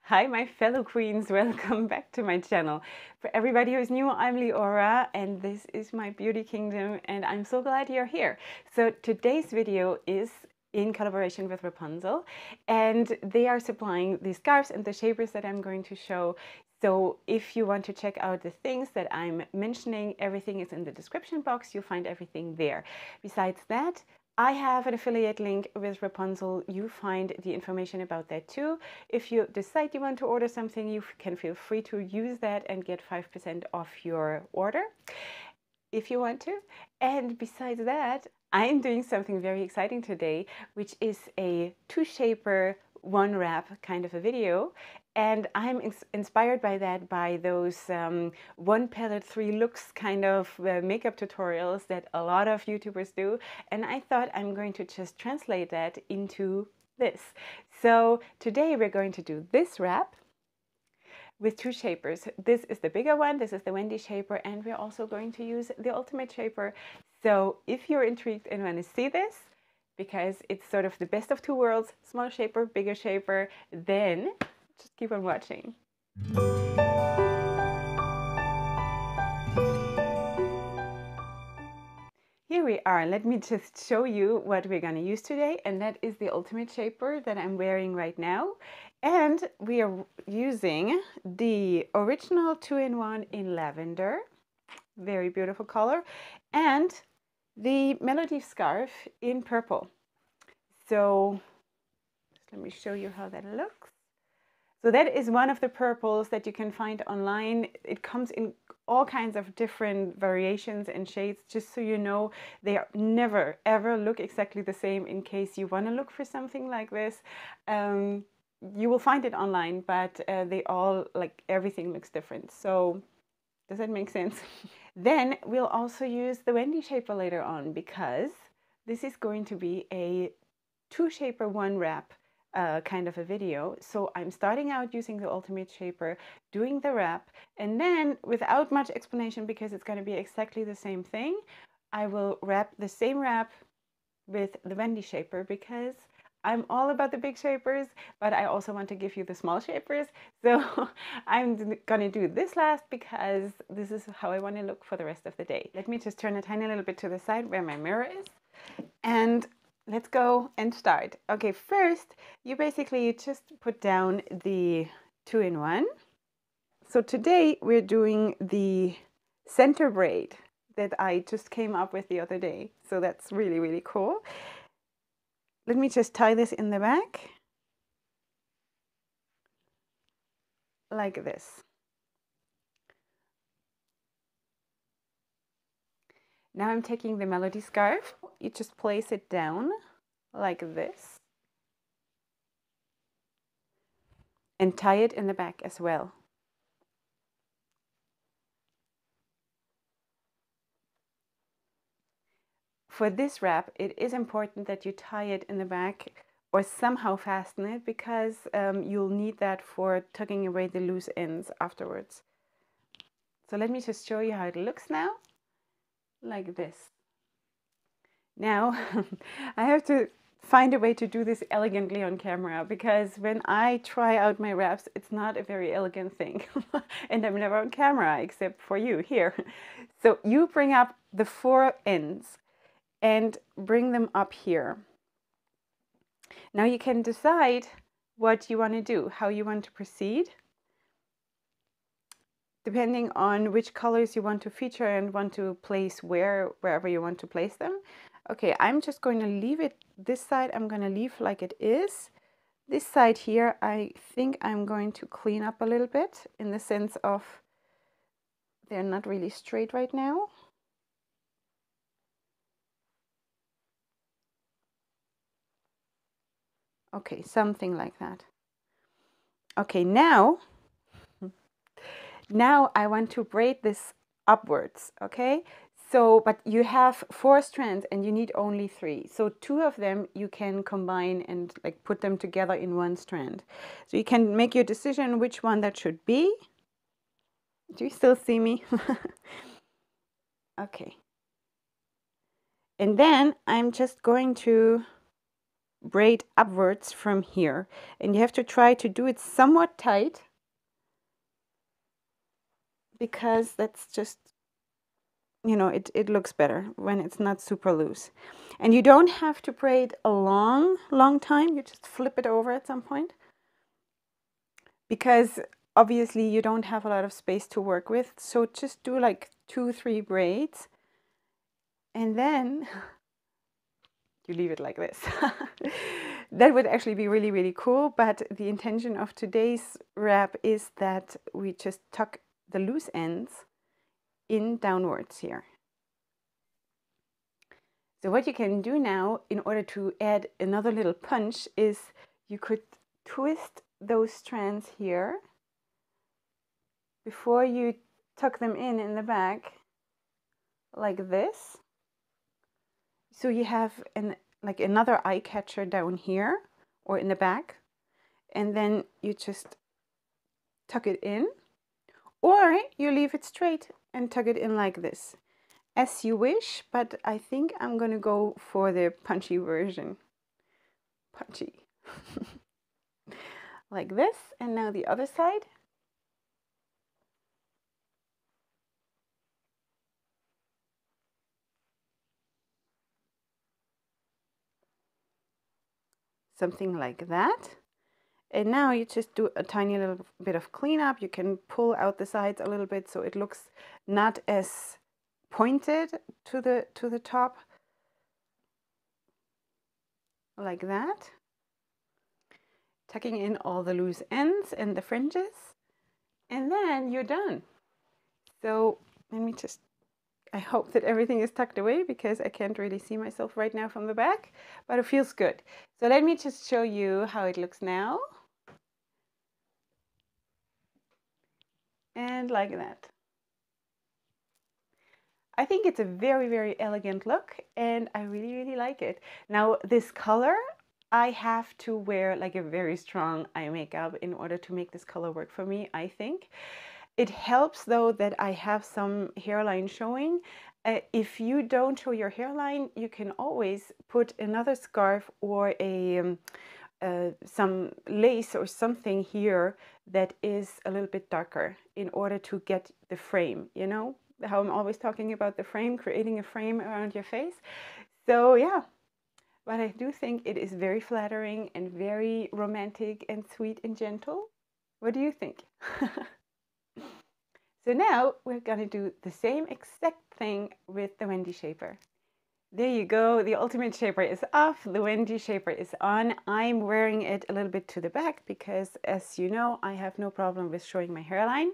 Hi, my fellow queens, welcome back to my channel. For everybody who's new, I'm Leorah and this is my beauty kingdom and I'm so glad you're here. So today's video is in collaboration with Wrapunzel and they are supplying the scarves and the shapers that I'm going to show. So if you want to check out the things that I'm mentioning, everything is in the description box. You'll find everything there. Besides that, I have an affiliate link with Wrapunzel. You find the information about that too. If you decide you want to order something, you can feel free to use that and get 5% off your order if you want to. And besides that, I'm doing something very exciting today, which is a two-shaper, one wrap kind of a video. And I'm inspired by that, by those one palette, three looks kind of makeup tutorials that a lot of YouTubers do. And I thought I'm going to just translate that into this. So today we're going to do this wrap with two shapers. This is the bigger one, this is the Wendy shaper, and we're also going to use the ultimate shaper. So if you're intrigued and want to see this, because it's sort of the best of two worlds, small shaper, bigger shaper, then just keep on watching. Here we are. Let me just show you what we're going to use today, and that is the ultimate shaper that I'm wearing right now. And we are using the original 2-in-1 in lavender, very beautiful color, and the Melody scarf in purple. So let me show you how that looks. So that is one of the purples that you can find online. It comes in all kinds of different variations and shades, just so you know. They are never ever look exactly the same. In case you want to look for something like this, you will find it online, but they all, like, everything looks different. So does that make sense? Then we'll also use the Wendy shaper later on, because this is going to be a two shaper, one wrap kind of a video. So I'm starting out using the ultimate shaper, doing the wrap, and then without much explanation, because it's going to be exactly the same thing, I will wrap the same wrap with the Wendy shaper, because I'm all about the big shapers, but I also want to give you the small shapers. So I'm gonna do this last, because this is how I want to look for the rest of the day. Let me just turn a tiny little bit to the side where my mirror is, and let's go and start. Okay, first you basically just put down the 2-in-1. So today we're doing the center braid that I just came up with the other day. So that's really, really cool. Let me just tie this in the back like this. Now I'm taking the Melody scarf. You just place it down like this and tie it in the back as well. For this wrap, it is important that you tie it in the back or somehow fasten it, because you'll need that for tucking away the loose ends afterwards. So let me just show you how it looks now, like this. Now I have to find a way to do this elegantly on camera, because when I try out my wraps, it's not a very elegant thing. And I'm never on camera except for you here. So you bring up the four ends and bring them up here. Now you can decide what you want to do, how you want to proceed, depending on which colors you want to feature and want to place wherever you want to place them. Okay, I'm just going to leave it, this side I'm going to leave like it is. This side here, I think I'm going to clean up a little bit, in the sense of they're not really straight right now. Okay, something like that. Okay, now I want to braid this upwards, okay? So, but you have 4 strands and you need only 3. So 2 of them you can combine and like put them together in one strand. So you can make your decision which one that should be. Do you still see me? Okay. And then I'm just going to braid upwards from here, and you have to try to do it somewhat tight, because that's just, you know, it looks better when it's not super loose. And you don't have to braid a long time, you just flip it over at some point, because obviously you don't have a lot of space to work with. So just do like 2-3 braids, and then you leave it like this. That would actually be really, really cool. But the intention of today's wrap is that we just tuck the loose ends in downwards here. So what you can do now in order to add another little punch is you could twist those strands here before you tuck them in the back, like this. So you have like another eye catcher down here or in the back, and then you just tuck it in, or you leave it straight and tuck it in like this, as you wish. But I think I'm gonna go for the punchy version. Punchy. Like this. And now the other side. Something like that. And now you just do a tiny little bit of cleanup. You can pull out the sides a little bit so it looks not as pointed to the top, like that. Tucking in all the loose ends and the fringes, and then you're done. So let me just, I hope that everything is tucked away, because I can't really see myself right now from the back, but it feels good. So let me just show you how it looks now. And like that. I think it's a very, very elegant look, and I really, really like it. Now this color, I have to wear like a very strong eye makeup in order to make this color work for me, I think. It helps though that I have some hairline showing. If you don't show your hairline, you can always put another scarf or some lace or something here that is a little bit darker in order to get the frame, you know, how I'm always talking about the frame, creating a frame around your face. So yeah, but I do think it is very flattering and very romantic and sweet and gentle. What do you think? So now we're gonna do the same exact thing with the Wendy shaper. There you go, the ultimate shaper is off, the Wendy shaper is on. I'm wearing it a little bit to the back because, as you know, I have no problem with showing my hairline,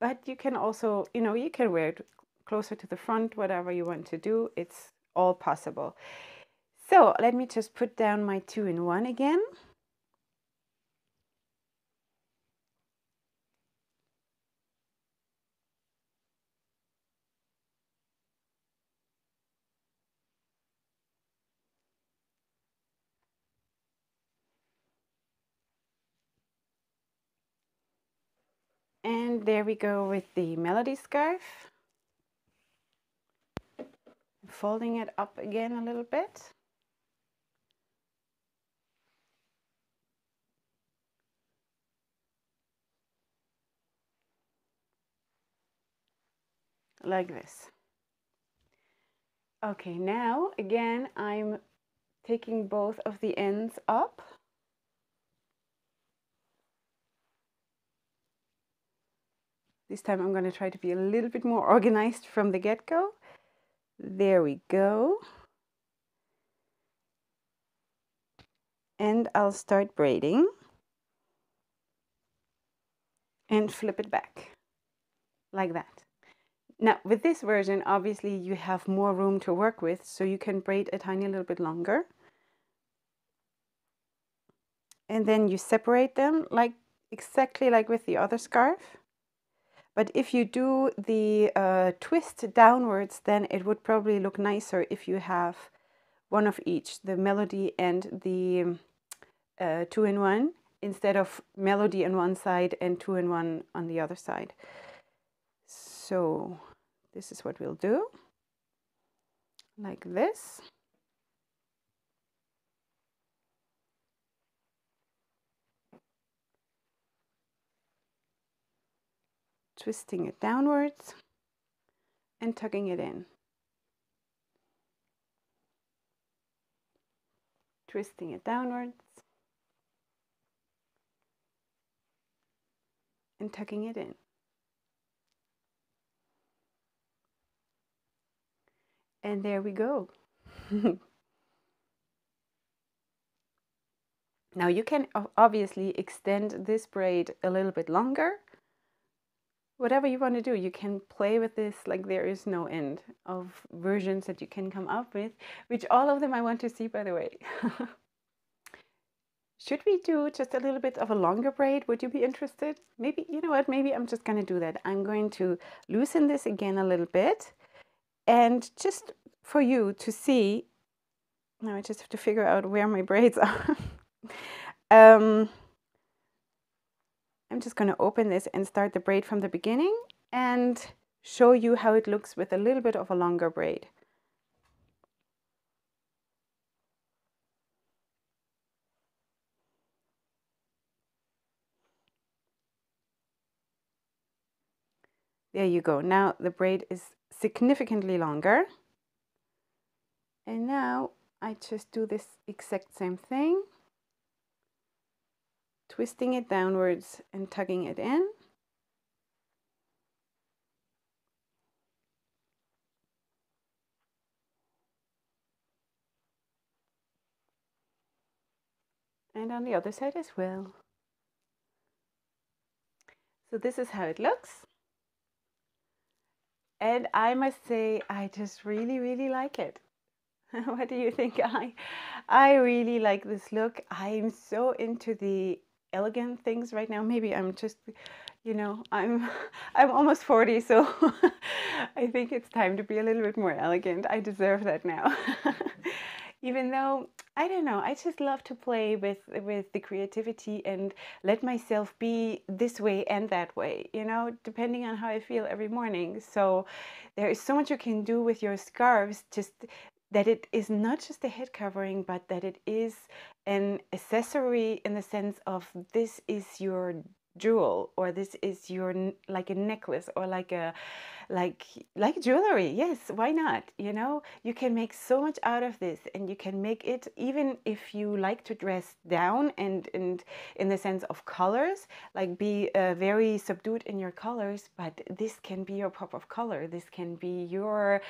but you can also, you know, you can wear it closer to the front, whatever you want to do, it's all possible. So let me just put down my 2-in-1 again. And there we go with the Melody scarf. Folding it up again a little bit. Like this. Okay, now again I'm taking both of the ends up. This time I'm going to try to be a little bit more organized from the get-go. There we go. And I'll start braiding and flip it back like that. Now with this version, obviously you have more room to work with, so you can braid a tiny little bit longer. And then you separate them like exactly like with the other scarf. But if you do the twist downwards, then it would probably look nicer if you have one of each, the Melody and the 2-in-1, instead of Melody on one side and 2-in-1 on the other side. So this is what we'll do, like this. twisting it downwards and tucking it in. Twisting it downwards and tucking it in. And there we go. Now you can obviously extend this braid a little bit longer. Whatever you want to do, you can play with this like there is no end of versions that you can come up with, which all of them I want to see, by the way. Should we do just a little bit of a longer braid? Would you be interested? Maybe, you know what, maybe I'm just going to do that. I'm going to loosen this again a little bit. And just for you to see, now I just have to figure out where my braids are. I'm just going to open this and start the braid from the beginning and show you how it looks with a little bit of a longer braid. There you go. Now the braid is significantly longer. And now I just do this exact same thing, twisting it downwards and tucking it in. And on the other side as well. So this is how it looks. And I must say, I just really, really like it. What do you think? I really like this look. I'm so into the elegant things right now. Maybe I'm just, you know, I'm almost 40, so I think it's time to be a little bit more elegant. I deserve that now. Even though, I don't know, I just love to play with the creativity and let myself be this way and that way, you know, depending on how I feel every morning. So there is so much you can do with your scarves, just that it is not just a head covering, but that it is an accessory in the sense of this is your jewel, or this is your like a necklace, or like jewelry. Yes, why not? You know, you can make so much out of this, and you can make it even if you like to dress down and in the sense of colors, like be very subdued in your colors, but this can be your pop of color. This can be your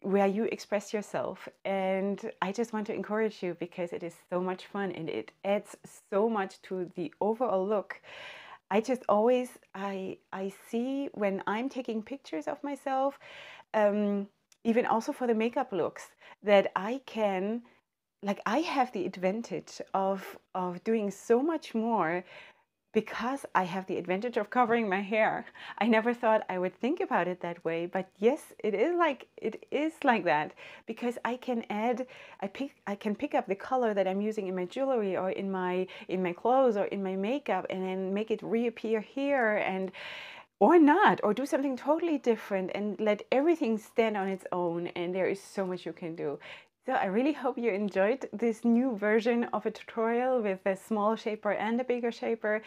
where you express yourself. And I just want to encourage you because it is so much fun and it adds so much to the overall look. I just always, I see when I'm taking pictures of myself, even also for the makeup looks, that I can, like I have the advantage of doing so much more because I have the advantage of covering my hair. I never thought I would think about it that way, but yes, it is like that, because I can add, I can pick up the color that I'm using in my jewelry or in my clothes or in my makeup, and then make it reappear here, and or not, or do something totally different and let everything stand on its own. And there is so much you can do. So I really hope you enjoyed this new version of a tutorial with a small shaper and a bigger shaper.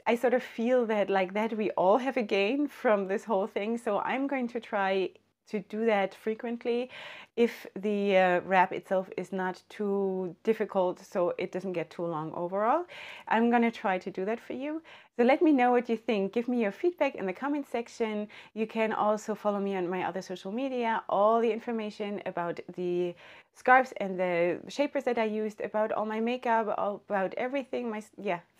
I sort of feel that like that we all have a gain from this whole thing. So I'm going to try to do that frequently if the wrap itself is not too difficult, so it doesn't get too long overall. I'm going to try to do that for you. So let me know what you think. Give me your feedback in the comment section. You can also follow me on my other social media. All the information about the scarves and the shapers that I used, about all my makeup, about everything,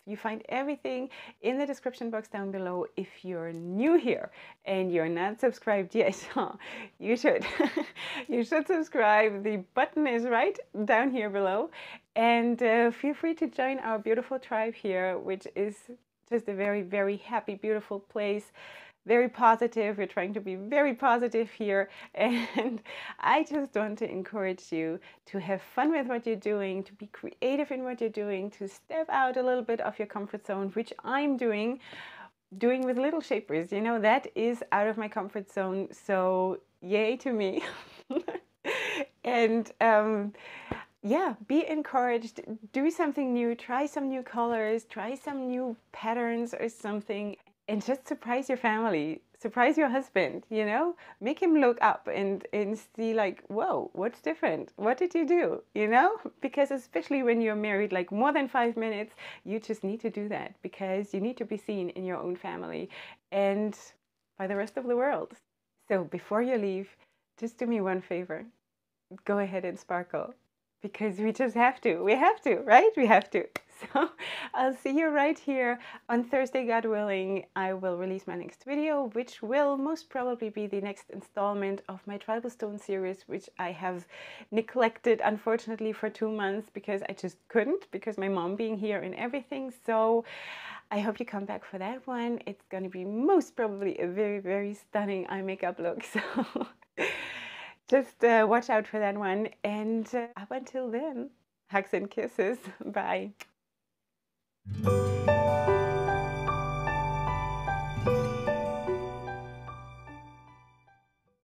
you find everything in the description box down below. If you're new here and you're not subscribed yet, you should. You should subscribe. The button is right down here below. And feel free to join our beautiful tribe here, which is just a very, very happy, beautiful place. Very positive. We're trying to be very positive here. And I just want to encourage you to have fun with what you're doing, to be creative in what you're doing, to step out a little bit of your comfort zone, which I'm doing with little shapers. You know, that is out of my comfort zone. So yay to me. And yeah, be encouraged, do something new, try some new colors, try some new patterns or something. and just surprise your family, surprise your husband, you know, make him look up and see like, whoa, what's different? What did you do? You know, because especially when you're married like more than 5 minutes, you just need to do that because you need to be seen in your own family and by the rest of the world. So before you leave, just do me one favor. Go ahead and sparkle because we just have to. We have to, right? We have to. So I'll see you right here on Thursday, God willing. I will release my next video, which will most probably be the next installment of my Tribal Stone series, which I have neglected, unfortunately, for 2 months because I just couldn't, because my mom being here and everything. So I hope you come back for that one. It's going to be most probably a very, very stunning eye makeup look. So just watch out for that one. And up until then, hugs and kisses. Bye.